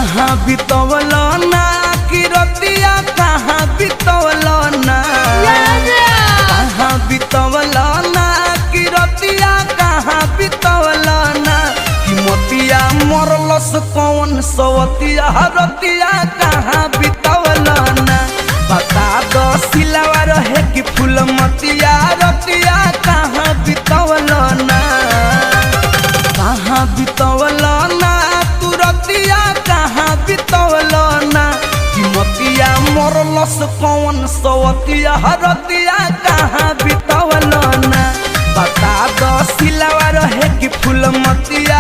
कहाँ बितवल ना कि रतिया कहाँ बितवल ना कहाँ बितवल ना कि रतिया कहाँ बितवल ना कि मोतिया मरलस कौन सवतिया रतिया कहाँ बितवल ना बता दो सिलावा रहे कि फूल मतिया रतिया कहाँ बितवल ना कहाँ बितवल ना तू रतिया कहाँ बितवल ना कि मतिया मरलस कौन सवतिया रतिया कहाँ बितवल ना बता दो सिलावा रहे कि फूल मतिया